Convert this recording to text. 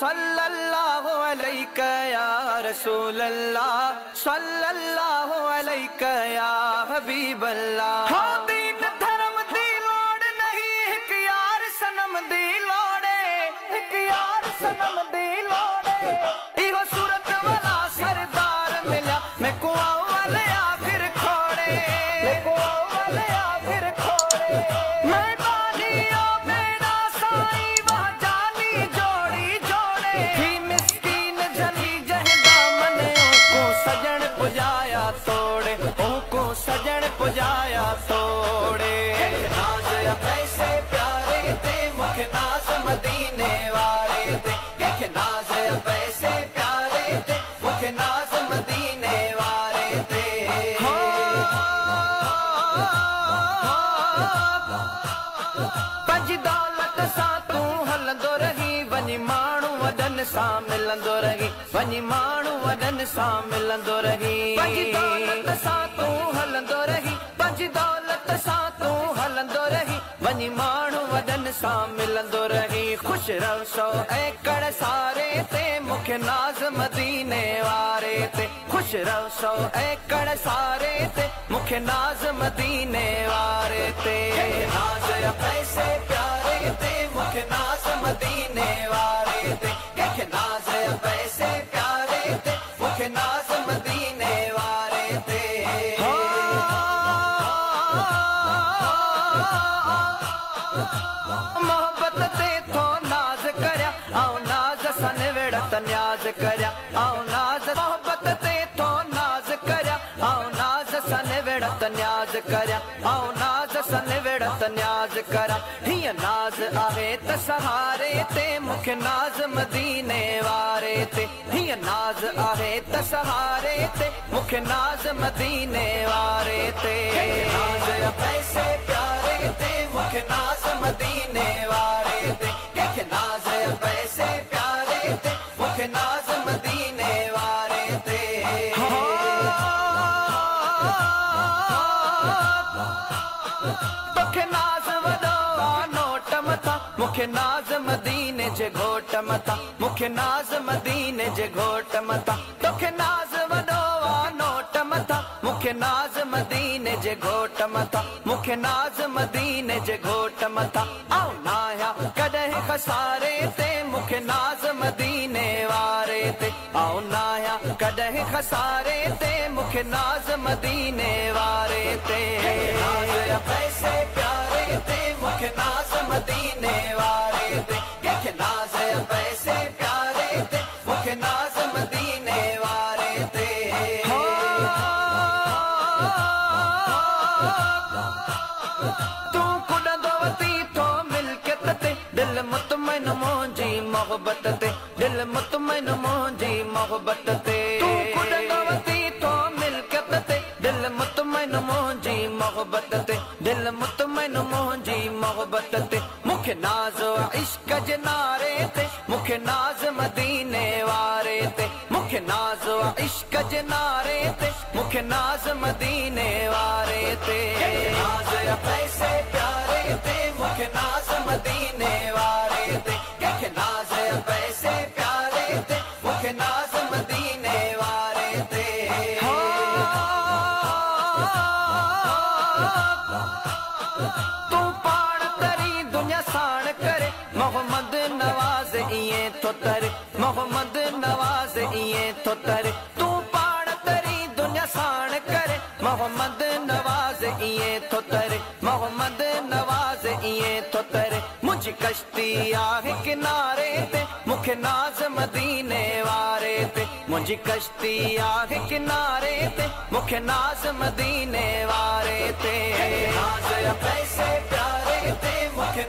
सल्लल्लाहु अलैका या रसूल अल्लाह, सल्लल्लाहु अलैका या हबीब अल्लाह। हाँ दीन धर्म दी लोड़ नहीं, एक यार सनम दी लोड़े, एक यार सनम दी लोड़े। इहो सूरत वाला सरदार मिला मैं को अव्वल आखिर खोड़े, मैं को अव्वल आखिर खोड़े। मैं बानियो मेरा साईं वह जानी जोड़ी जोड़े। ही मिस्कीन जली जहदा मने को सजन पुजाया तोड़े, को सजन पुजाया तोड़े। नाज पैसे प्यारे ते मुख नाज मदीने वाले ते, नाज पैसे प्यारे ते मुख नाज मदीने वाले ते। पंज दौलत सा तू हलंदो रही, वञी माण्हू वॾनि सां मिलंदो रही, वञी माण्हू वॾनि सां मिलंदो रही। पंज दौलत सां तू हलंदो रही, पंज दौलत सां तू हलंदो रही, वञी माण्हू वॾनि सां मिलंदो रही। ख़ुशि रहो सौ एकड़ सारे ते मुखे नाज़ मदीने वारे ते, ख़ुशि रहो सौ एकड़ सारे ते मुखे नाज़ मदीने वारे ते। नाज़ पैसे प्यारे ते मुखे नाज़ मदीने वारे ते, नाज़ पैसे प्यारे ते मुखे नाज़ मदीने वारे ते। मोहब्बत ते थो नाज़ करया आऊं नाज़ सन वेड़त न्याज़ करया, आऊं नाज़ मोहब्बत ते थो नाज़ करया आऊं नाज़ सन वेड़त न्याज़ करया, आऊं नाज़ सन वेड़त न्याज़ करा। हीअं नाज़ आहे त सहारे ते मुखे नाज़ मदीने वारे ते, हीअं नाज़ आहे त सहारे ते मुखे नाज़ मदीने वारे ते। नाज़ पैसे प्यारे ते मुखे नाज़ मदीने वारे ते, नाज़ पैसे प्यारे ते मुखे नाज़ मदीने वारे ते। तोखे नाज़ वॾो आ नोट मथा, मुखे नाज़ मदीने जे घोट मथा, मुखे नाज़ मदीने जे घोट मथा। तोखे नाज़ वॾो आ नोट मथा, मुखे नाज़ मदीने जे घोट मथा, मुखे नाज़ मदीने जे घोट मथा। आऊं नाया कॾहिं खसारे ते मुखे नाज़ मदीने वारे ते, आऊं नाया कॾहिं खसारे ते मुखे नाज़ मदीने वारे ते। नाज़ पैसे प्यारे ते मुखे नाज़ मदीने वारे ते, नाज़ पैसे प्यारे ते मुखे नाज़ मदीने वारे ते। तू कुॾंदो वती थो मिल्कियत ते, दिल मुतमइन मुंहिंजी मोहब्बत ते, दिल मुतमइन मुंहिंजी मोहब्बत ते। तू कुॾंदो वती थो मिल्कियत ते, दिल मुतमइन मुंहिंजी मोहब्बत ते, दिल मुतमइन मुंहिंजी मोहब्बत ते। मुखे नाज़ इश्क जे नारे ते, मुखे नाज़ मदीने वारे ते, मुखे नाज़ इश्क जे नारे ते, मुखे नाज़ मदीने वारे ते। नाज़ पैसे प्यारे ते मुखे नाज़ मदीने वारे ते, नाज़ पैसे प्यारे ते मुखे नाज़ मदीने वारे ते। तू पाण तरी दुनिया साण करे, मोहम्मद नवाज़ इएं थो तरे, मोहम्मद नवाज़ इएं थो तरे। तू पाण तरी दुनिया साण करे, मोहम्मद नवाज़ इएं थो तरे, मोहम्मद नवाज़ इएं थो तरे। मुंहिंजी कश्ती आहे किनारे ते मुखे नाज़ मदीने वारे ते, मुंहिंजी कश्ती आहे किनारे ते मुखे नाज़ मदीने वारे ते। नाज़ पैसे प्यारे ते मुखे